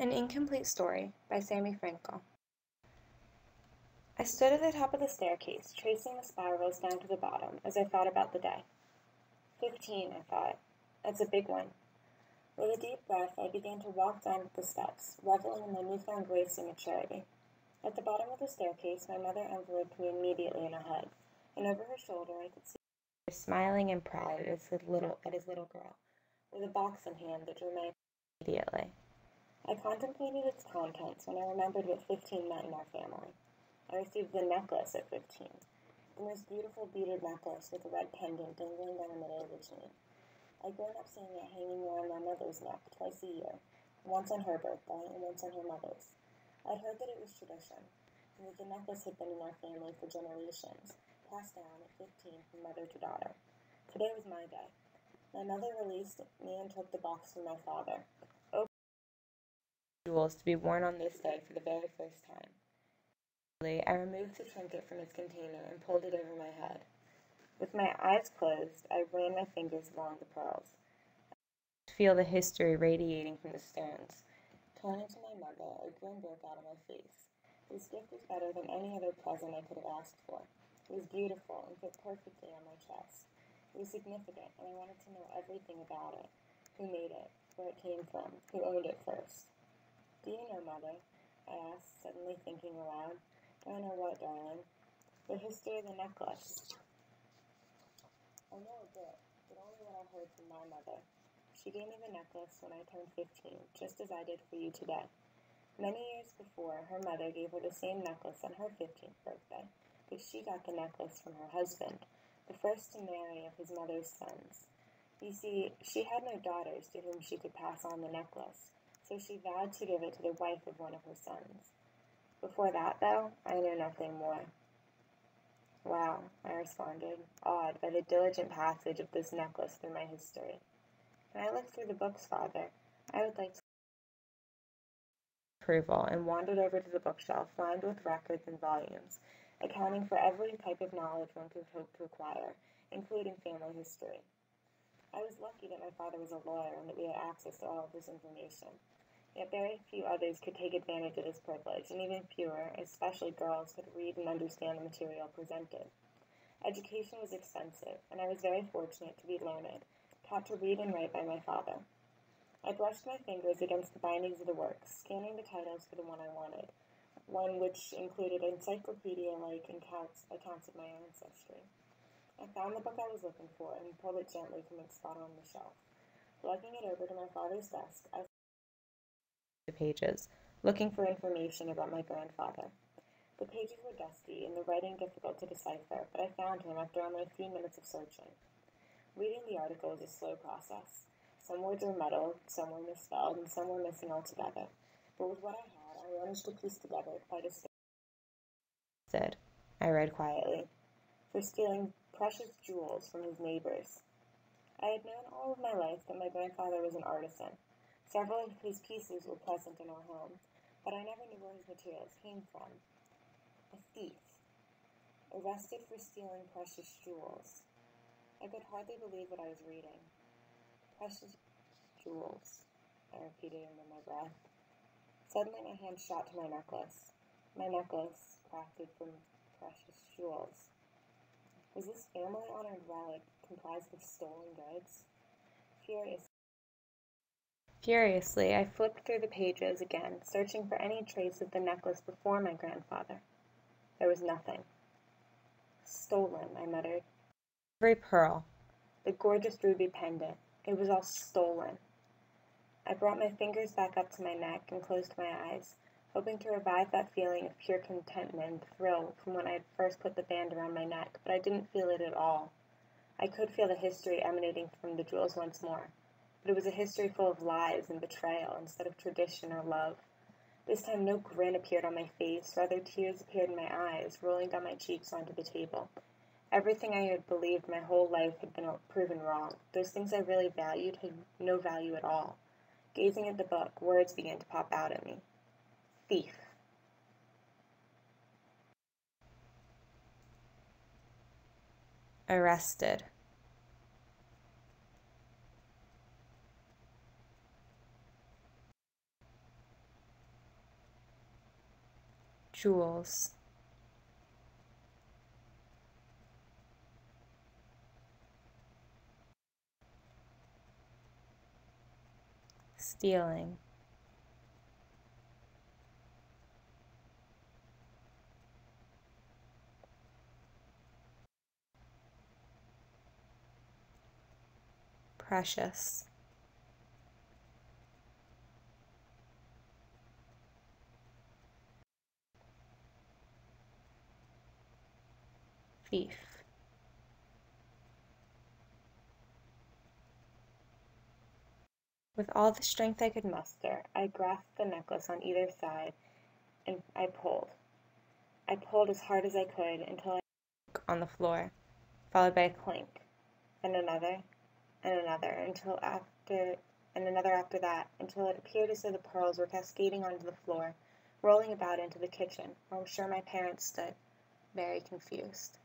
An Incomplete Story by Sammy Frankel. I stood at the top of the staircase, tracing the spirals down to the bottom as I thought about the day. 15, I thought. That's a big one. With a deep breath, I began to walk down the steps, reveling in my newfound grace and maturity. At the bottom of the staircase, my mother enveloped me immediately in a hug, and over her shoulder I could see her smiling and proud at his little girl, with a box in hand that drew my attention immediately. I contemplated its contents when I remembered what 15 meant in our family. I received the necklace at 15, the most beautiful beaded necklace with a red pendant dangling down the middle of the chain. I'd grown up seeing it hanging around my mother's neck twice a year, once on her birthday and once on her mother's. I'd heard that it was tradition, and that the necklace had been in our family for generations, passed down at 15 from mother to daughter. Today was my day. My mother released me and took the box from my father. Jewels to be worn on this day for the very first time. I removed the trinket from its container and pulled it over my head. With my eyes closed, I ran my fingers along the pearls. I could feel the history radiating from the stones. Turning to my mother, a grin broke out of my face. This gift was better than any other present I could have asked for. It was beautiful and fit perfectly on my chest. It was significant, and I wanted to know everything about it. Who made it? Where it came from? Who owned it first? Do you know, Mother? I asked, suddenly thinking aloud. Do I know what, darling? The history of the necklace. I know a bit, but only what I heard from my mother. She gave me the necklace when I turned 15, just as I did for you today. Many years before, her mother gave her the same necklace on her 15th birthday, but she got the necklace from her husband, the first to marry of his mother's sons. You see, she had no daughters to whom she could pass on the necklace, so she vowed to give it to the wife of one of her sons. Before that, though, I knew nothing more. Wow, I responded, awed by the diligent passage of this necklace through my history. Can I look through the books, Father? I would like to approval, and wandered over to the bookshelf lined with records and volumes, accounting for every type of knowledge one could hope to acquire, including family history. I was lucky that my father was a lawyer and that we had access to all of this information. Yet very few others could take advantage of this privilege, and even fewer, especially girls, could read and understand the material presented. Education was expensive, and I was very fortunate to be learned, taught to read and write by my father. I brushed my fingers against the bindings of the works, scanning the titles for the one I wanted, one which included encyclopedia-like accounts of my ancestry. I found the book I was looking for and pulled it gently from its spot on the shelf. Lugging it over to my father's desk, I the pages, looking for information about my grandfather. The pages were dusty and the writing difficult to decipher, but I found him after only a few minutes of searching. Reading the article was a slow process. Some words were muddled, some were misspelled, and some were missing altogether. But with what I had, I managed to piece together quite a story. Said, I read quietly, for stealing precious jewels from his neighbors. I had known all of my life that my grandfather was an artisan. Several of his pieces were present in our home, but I never knew where his materials came from. A thief, arrested for stealing precious jewels. I could hardly believe what I was reading. Precious jewels, I repeated under my breath. Suddenly my hand shot to my necklace. My necklace, crafted from precious jewels. Was this family-honored relic comprised of stolen goods? Furiously, I flipped through the pages again, searching for any trace of the necklace before my grandfather. There was nothing. Stolen, I muttered. Every pearl, the gorgeous ruby pendant, it was all stolen. I brought my fingers back up to my neck and closed my eyes, hoping to revive that feeling of pure contentment and thrill from when I had first put the band around my neck, but I didn't feel it at all. I could feel the history emanating from the jewels once more, but it was a history full of lies and betrayal instead of tradition or love. This time no grin appeared on my face, rather tears appeared in my eyes, rolling down my cheeks onto the table. Everything I had believed my whole life had been proven wrong. Those things I really valued had no value at all. Gazing at the book, words began to pop out at me. Thief. Arrested. jewels, stealing, precious, thief. With all the strength I could muster, I grasped the necklace on either side, and I pulled. I pulled as hard as I could until I broke on the floor, followed by a clink, then another, and another, and another after that, until it appeared as though the pearls were cascading onto the floor, rolling about into the kitchen, where I'm sure my parents stood, very confused.